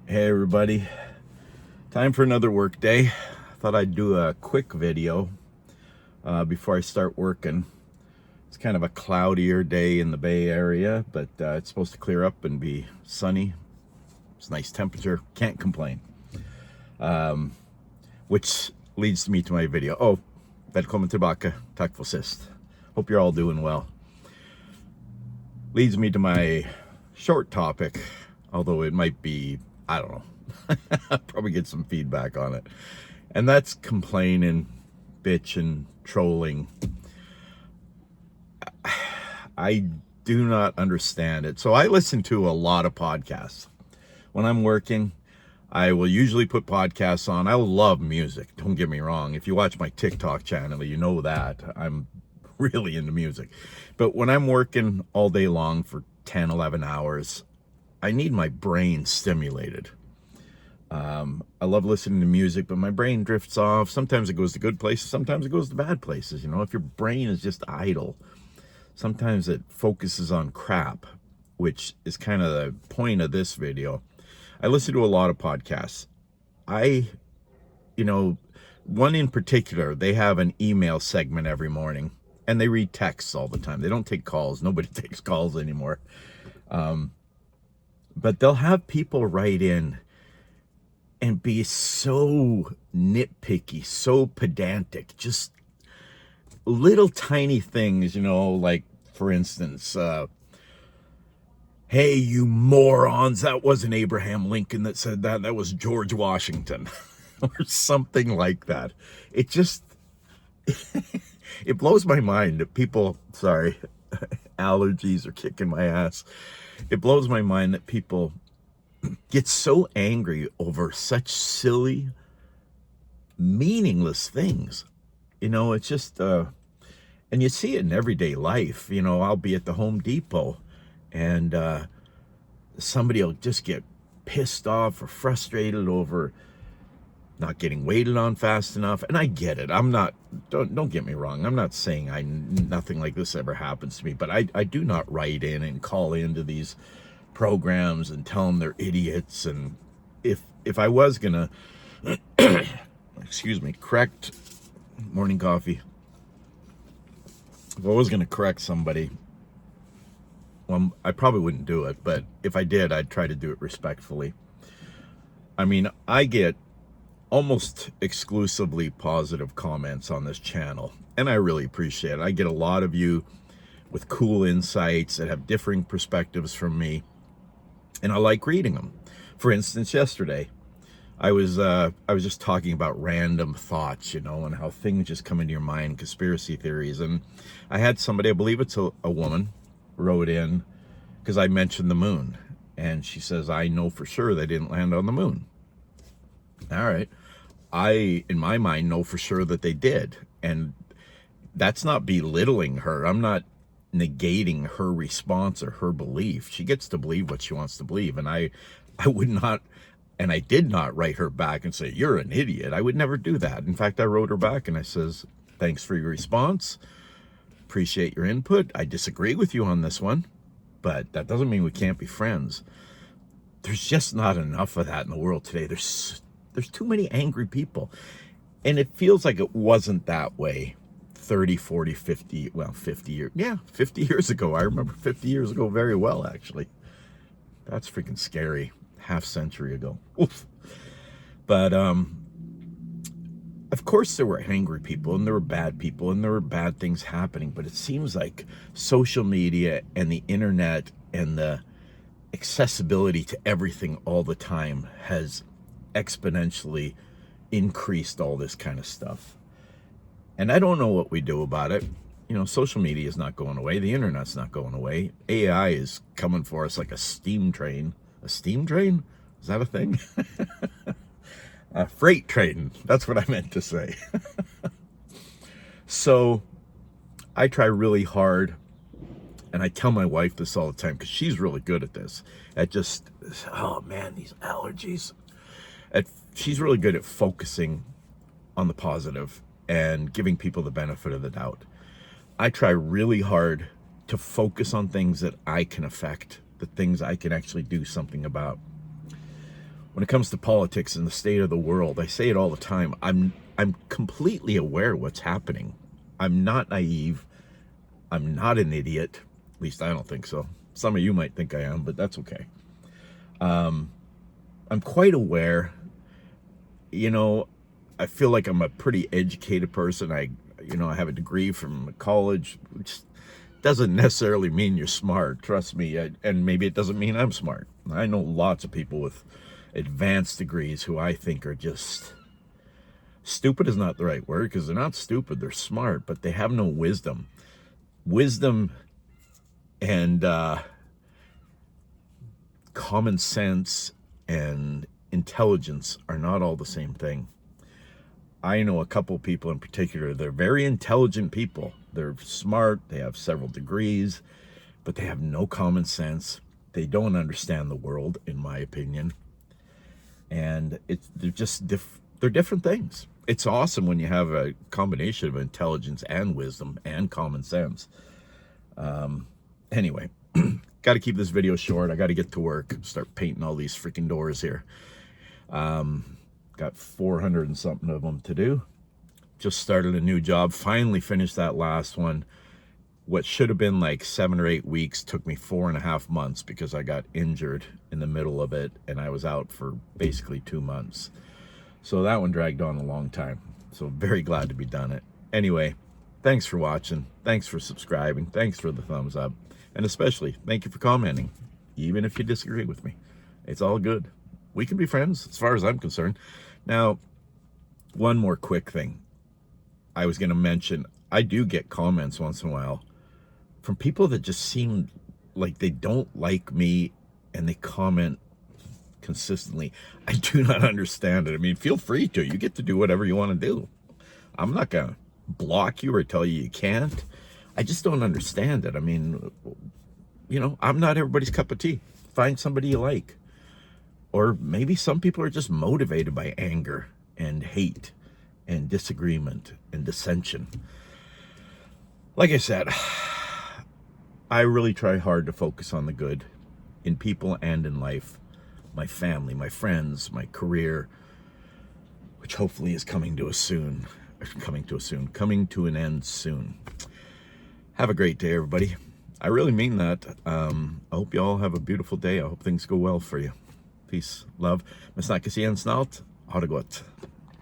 Hey everybody, time for another work day. Thought I'd do a quick video before I start working. It's kind of a cloudier day in the Bay Area, but it's supposed to clear up and be sunny. It's nice temperature, can't complain. Which leads me to my video. Oh, välkommen tillbaka, tack för sist. Hope you're all doing well. Leads me to my short topic, although it might be, I don't know, I'll probably get some feedback on it. And that's complaining, bitching, trolling. I do not understand it. So I listen to a lot of podcasts. When I'm working, I will usually put podcasts on. I love music, don't get me wrong. If you watch my TikTok channel, you know that. I'm really into music. But when I'm working all day long for 10, 11 hours, I need my brain stimulated. I love listening to music, but my brain drifts off. Sometimes it goes to good places, sometimes it goes to bad places. You know, if your brain is just idle, sometimes it focuses on crap, which is kind of the point of this video. I listen to a lot of podcasts. One in particular, they have an email segment every morning, and they read texts all the time. They don't take calls. Nobody takes calls anymore. But they'll have people write in and be so nitpicky, so pedantic, just little tiny things, like, for instance, hey, you morons, that wasn't Abraham Lincoln that said that, that was George Washington, or something like that. It just, it blows my mind that people, sorry, allergies are kicking my ass. It blows my mind that people get so angry over such silly, meaningless things. It's just, and you see it in everyday life. I'll be at the Home Depot and somebody will just get pissed off or frustrated over not getting waited on fast enough. And I get it. Don't get me wrong. I'm not saying nothing like this ever happens to me, but I do not write in and call into these programs and tell them they're idiots. And if I was gonna excuse me, correct, morning coffee, if I was gonna correct somebody, well, I probably wouldn't do it, but if I did, I'd try to do it respectfully. I mean, I get almost exclusively positive comments on this channel, and I really appreciate it. I get a lot of you with cool insights that have differing perspectives from me, and I like reading them. For instance, yesterday, I was just talking about random thoughts, and how things just come into your mind, conspiracy theories. And I had somebody, I believe it's a woman, wrote in because I mentioned the moon, and she says, I know for sure they didn't land on the moon. All right. I, in my mind, know for sure that they did. And that's not belittling her. I'm not negating her response or her belief. She gets to believe what she wants to believe. And I would not, and I did not write her back and say, you're an idiot. I would never do that. In fact, I wrote her back and I says, thanks for your response. Appreciate your input. I disagree with you on this one, but that doesn't mean we can't be friends. There's just not enough of that in the world today. There's too many angry people. And it feels like it wasn't that way 30, 40, 50, well, 50 years. Yeah, 50 years ago. I remember 50 years ago very well, actually. That's freaking scary. Half century ago. Oof. But, of course there were angry people and there were bad people and there were bad things happening. But it seems like social media and the internet and the accessibility to everything all the time has exponentially increased all this kind of stuff. And I don't know what we do about it. Social media is not going away. The internet's not going away. AI is coming for us like a steam train. A steam train? Is that a thing? A freight train. That's what I meant to say. So I try really hard, and I tell my wife this all the time because she's really good at this. At just, oh man, these allergies. She's really good at focusing on the positive and giving people the benefit of the doubt. I try really hard to focus on things that I can affect, the things I can actually do something about. when it comes to politics and the state of the world, I say it all the time. I'm completely aware of what's happening. I'm not naive. I'm not an idiot. At least I don't think so. Some of you might think I am, but that's okay. I'm quite aware. You know, I feel like I'm a pretty educated person. I have a degree from college, which doesn't necessarily mean you're smart. Trust me. And maybe it doesn't mean I'm smart. I know lots of people with advanced degrees who I think are just stupid is not the right word, because they're not stupid. They're smart, but they have no wisdom. Wisdom and common sense and intelligence are not all the same thing. I know a couple people in particular. They're very intelligent people. They're smart. They have several degrees, but they have no common sense. They don't understand the world, in my opinion. And they're different things. It's awesome when you have a combination of intelligence and wisdom and common sense. Anyway, got to keep this video short. I got to get to work, start painting all these freaking doors here. Got 400 and something of them to do. Just started a new job. Finally finished that last one. What should have been like 7 or 8 weeks took me 4.5 months because I got injured in the middle of it, and I was out for basically 2 months. So that one dragged on a long time. So very glad to be done it. Anyway, thanks for watching. Thanks for subscribing. Thanks for the thumbs up. And especially, thank you for commenting, even if you disagree with me. It's all good. We can be friends as far as I'm concerned. Now, one more quick thing. I was going to mention, I do get comments once in a while from people that just seem like they don't like me, and they comment consistently. I do not understand it. I mean, feel free to. You get to do whatever you want to do. I'm not going to block you or tell you can't. I just don't understand it. I mean, I'm not everybody's cup of tea. Find somebody you like. Or maybe some people are just motivated by anger and hate and disagreement and dissension. Like I said, I really try hard to focus on the good in people and in life. My family, my friends, my career, which hopefully is coming to an end soon. Have a great day, everybody. I really mean that. I hope you all have a beautiful day. I hope things go well for you. Peace, love. Men snakkes igen snart. Ha det gott.